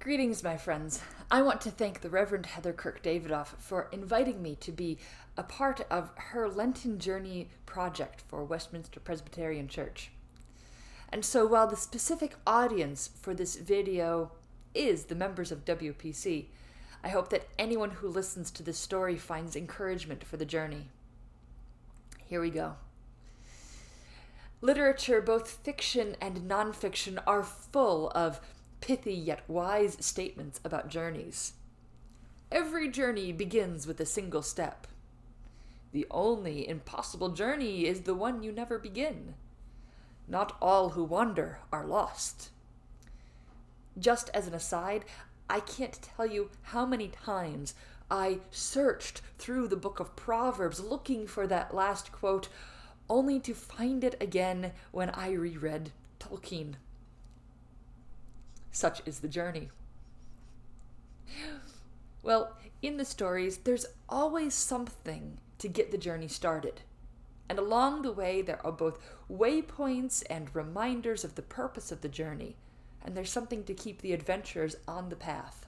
Greetings, my friends. I want to thank the Reverend Heather Kirk-Davidoff for inviting me to be a part of her Lenten Journey project for Westminster Presbyterian Church. And so while the specific audience for this video is the members of WPC, I hope that anyone who listens to this story finds encouragement for the journey. Here we go. Literature, both fiction and nonfiction, are full of pithy yet wise statements about journeys. Every journey begins with a single step. The only impossible journey is the one you never begin. Not all who wander are lost. Just as an aside, I can't tell you how many times I searched through the book of Proverbs looking for that last quote, only to find it again when I reread Tolkien. Such is the journey. Well, in the stories, there's always something to get the journey started. And along the way, there are both waypoints and reminders of the purpose of the journey. And there's something to keep the adventurers on the path.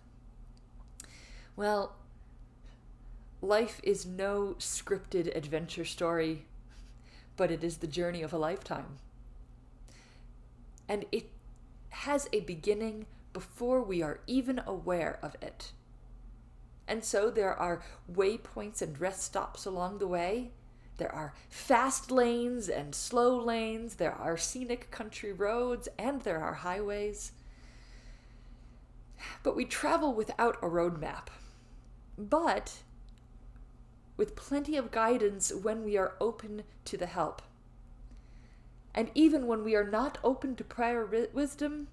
Well, life is no scripted adventure story, but it is the journey of a lifetime. And it has a beginning before we are even aware of it. And so there are waypoints and rest stops along the way. There are fast lanes and slow lanes. There are scenic country roads, and there are highways. But we travel without a roadmap, but with plenty of guidance when we are open to the help. And even when we are not open to prior wisdom,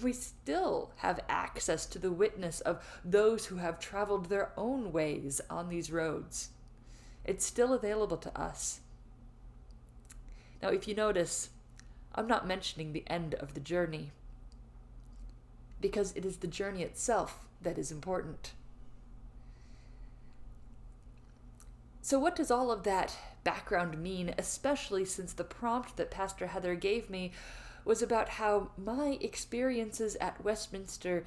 we still have access to the witness of those who have traveled their own ways on these roads. It's still available to us. Now, if you notice, I'm not mentioning the end of the journey, because it is the journey itself that is important. So what does all of that background mean, especially since the prompt that Pastor Heather gave me was about how my experiences at Westminster,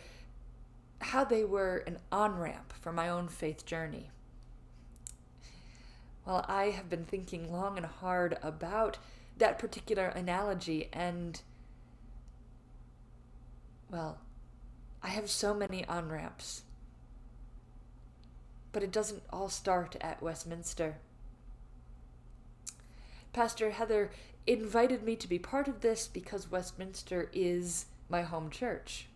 how they were an on-ramp for my own faith journey? Well, I have been thinking long and hard about that particular analogy, and, well, I have so many on-ramps. But it doesn't all start at Westminster. Pastor Heather invited me to be part of this because Westminster is my home church.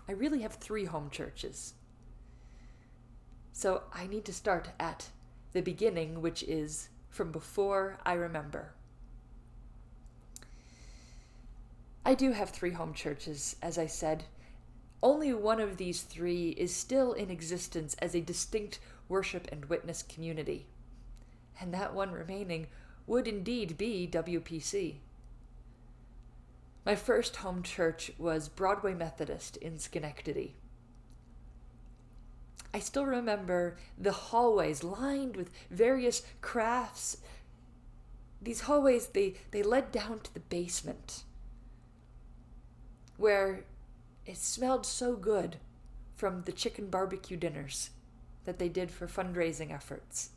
I really have 3 home churches. So I need to start at the beginning, which is from before I remember. I do have 3 home churches, as I said. Only one of these 3 is still in existence as a distinct worship and witness community. And that one remaining would indeed be WPC. My first home church was Broadway Methodist in Schenectady. I still remember the hallways lined with various crafts. These hallways, they led down to the basement, where it smelled so good from the chicken barbecue dinners that they did for fundraising efforts.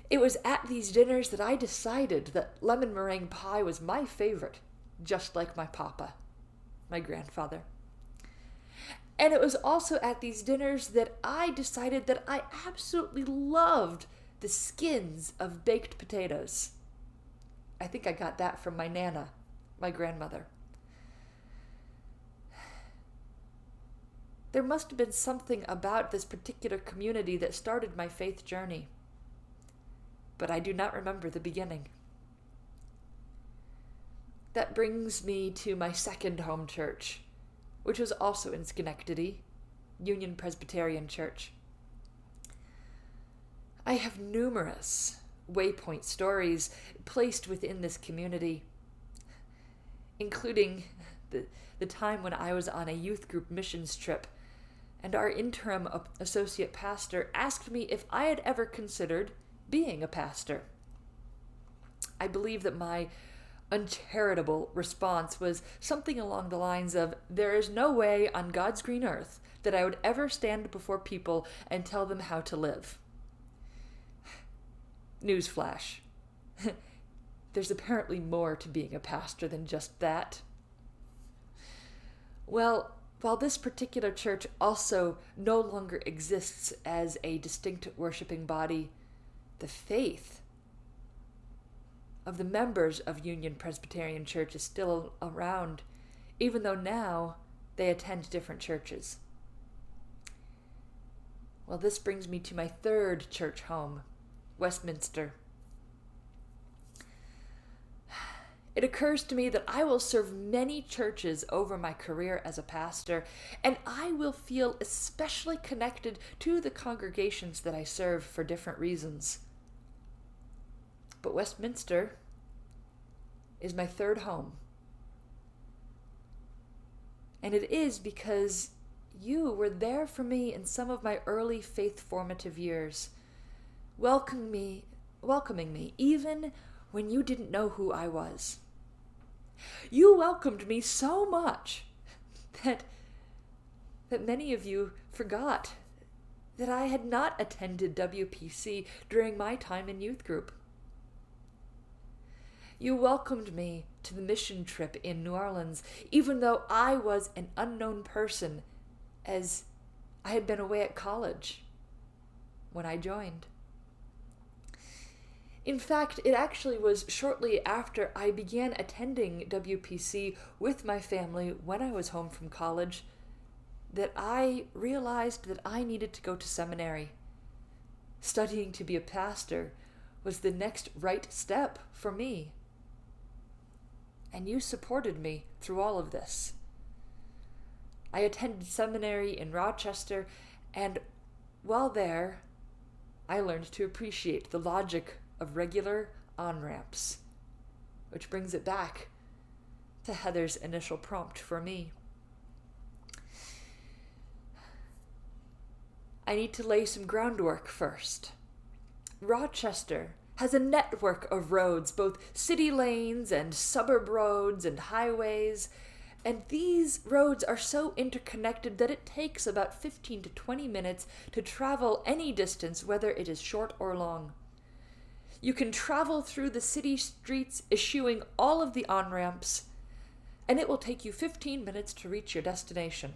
It was at these dinners that I decided that lemon meringue pie was my favorite, just like my papa, my grandfather. And it was also at these dinners that I decided that I absolutely loved the skins of baked potatoes. I think I got that from my Nana, my grandmother. There must have been something about this particular community that started my faith journey, but I do not remember the beginning. That brings me to my second home church, which was also in Schenectady, Union Presbyterian Church. I have numerous waypoint stories placed within this community, including the time when I was on a youth group missions trip, and our interim associate pastor asked me if I had ever considered being a pastor. I believe that my uncharitable response was something along the lines of, "There is no way on God's green earth that I would ever stand before people and tell them how to live." Newsflash. There's apparently more to being a pastor than just that. Well, while this particular church also no longer exists as a distinct worshiping body, the faith of the members of Union Presbyterian Church is still around, even though now they attend different churches. Well, this brings me to my third church home, Westminster. It occurs to me that I will serve many churches over my career as a pastor, and I will feel especially connected to the congregations that I serve for different reasons. But Westminster is my third home. And it is because you were there for me in some of my early faith formative years, welcoming me even when you didn't know who I was. You welcomed me so much that many of you forgot that I had not attended WPC during my time in youth group. You welcomed me to the mission trip in New Orleans, even though I was an unknown person, as I had been away at college when I joined. In fact, it actually was shortly after I began attending WPC with my family when I was home from college that I realized that I needed to go to seminary. Studying to be a pastor was the next right step for me. And you supported me through all of this. I attended seminary in Rochester, and while there, I learned to appreciate the logic of regular on-ramps, which brings it back to Heather's initial prompt for me. I need to lay some groundwork first. Rochester has a network of roads, both city lanes and suburb roads and highways, and these roads are so interconnected that it takes about 15 to 20 minutes to travel any distance, whether it is short or long. You can travel through the city streets eschewing all of the on-ramps, and it will take you 15 minutes to reach your destination.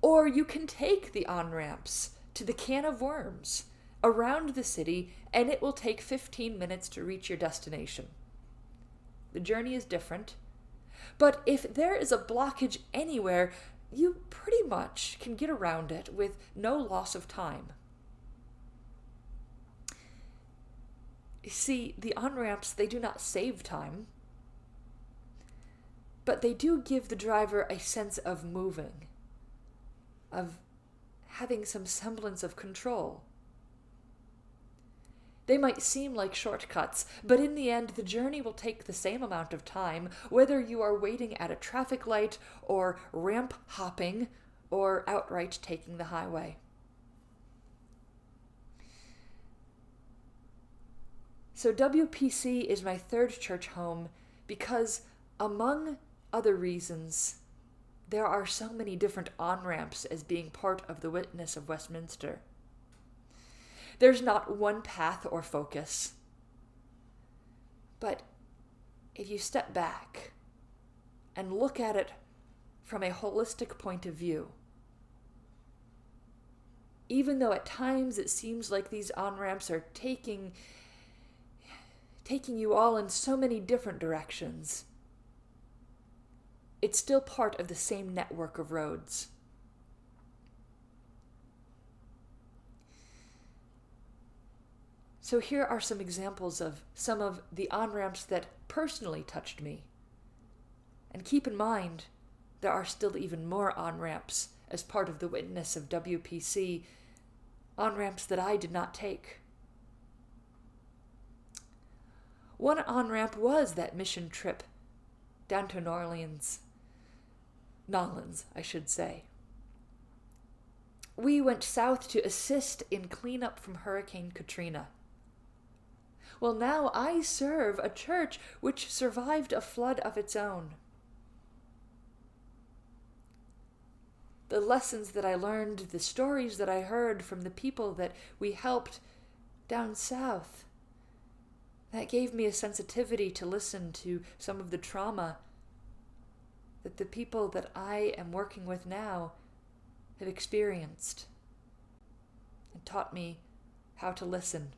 Or you can take the on-ramps to the Can of Worms around the city, and it will take 15 minutes to reach your destination. The journey is different, but if there is a blockage anywhere, you pretty much can get around it with no loss of time. You see, the on-ramps, they do not save time, but they do give the driver a sense of moving, of having some semblance of control. They might seem like shortcuts, but in the end, the journey will take the same amount of time, whether you are waiting at a traffic light or ramp hopping or outright taking the highway. So WPC is my third church home because, among other reasons, there are so many different on-ramps as being part of the witness of Westminster. There's not one path or focus. But if you step back and look at it from a holistic point of view, even though at times it seems like these on-ramps are taking you all in so many different directions, it's still part of the same network of roads. So here are some examples of some of the on-ramps that personally touched me. And keep in mind, there are still even more on-ramps as part of the witness of WPC, on-ramps that I did not take. One on-ramp was that mission trip down to Nolens, I should say. We went south to assist in cleanup from Hurricane Katrina. Well, now I serve a church which survived a flood of its own. The lessons that I learned, the stories that I heard from the people that we helped down south, that gave me a sensitivity to listen to some of the trauma that the people that I am working with now have experienced, and taught me how to listen.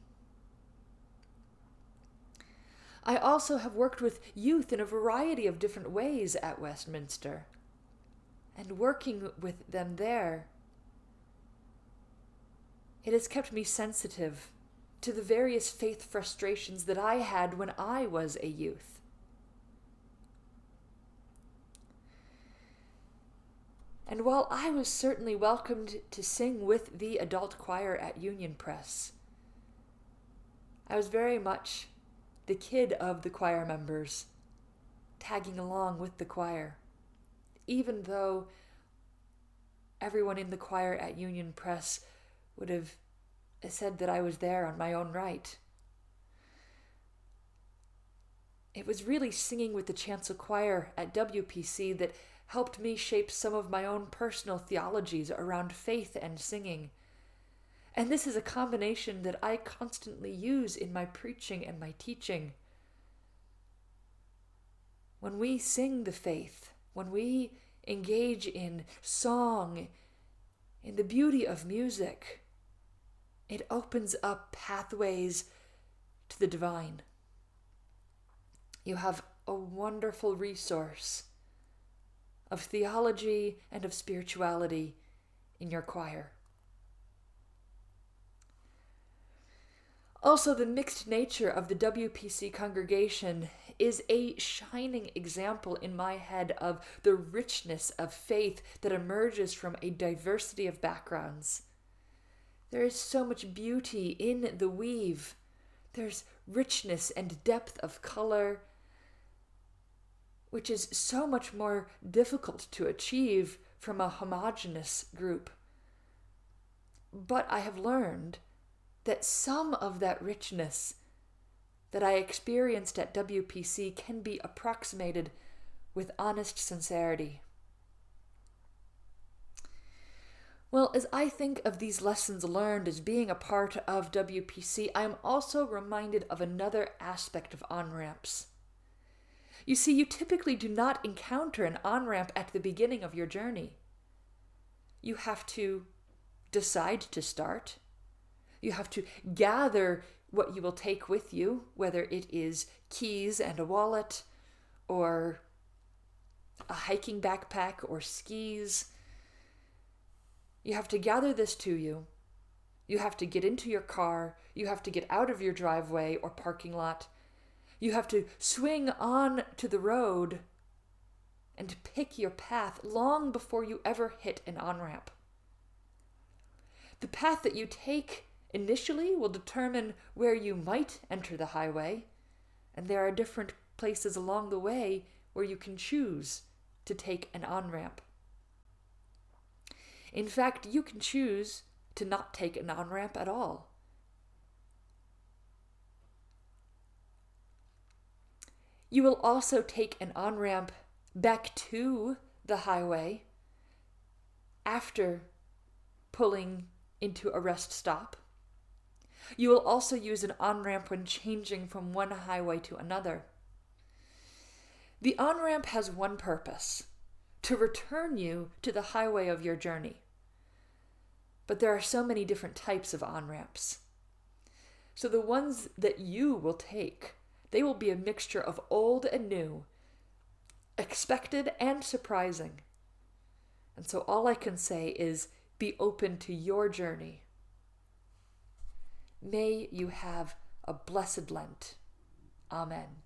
I also have worked with youth in a variety of different ways at Westminster, and working with them there, it has kept me sensitive to the various faith frustrations that I had when I was a youth. And while I was certainly welcomed to sing with the adult choir at Union Press, I was very much the kid of the choir members, tagging along with the choir, even though everyone in the choir at Union Press would have said that I was there on my own right. It was really singing with the chancel choir at WPC that helped me shape some of my own personal theologies around faith and singing. And this is a combination that I constantly use in my preaching and my teaching. When we sing the faith, when we engage in song, in the beauty of music, it opens up pathways to the divine. You have a wonderful resource of theology and of spirituality in your choir. Also, the mixed nature of the WPC congregation is a shining example in my head of the richness of faith that emerges from a diversity of backgrounds. There is so much beauty in the weave. There's richness and depth of color, which is so much more difficult to achieve from a homogeneous group. But I have learned that some of that richness that I experienced at WPC can be approximated with honest sincerity. Well, as I think of these lessons learned as being a part of WPC, I am also reminded of another aspect of on-ramps. You see, you typically do not encounter an on-ramp at the beginning of your journey. You have to decide to start. You have to gather what you will take with you, whether it is keys and a wallet, or a hiking backpack, or skis. You have to gather this to you. You have to get into your car. You have to get out of your driveway or parking lot. You have to swing on to the road and pick your path long before you ever hit an on-ramp. The path that you take initially will determine where you might enter the highway, and there are different places along the way where you can choose to take an on-ramp. In fact, you can choose to not take an on-ramp at all. You will also take an on-ramp back to the highway after pulling into a rest stop. You will also use an on-ramp when changing from one highway to another. The on-ramp has one purpose: to return you to the highway of your journey. But there are so many different types of on-ramps. So the ones that you will take, they will be a mixture of old and new, expected and surprising. And so all I can say is be open to your journey. May you have a blessed Lent. Amen.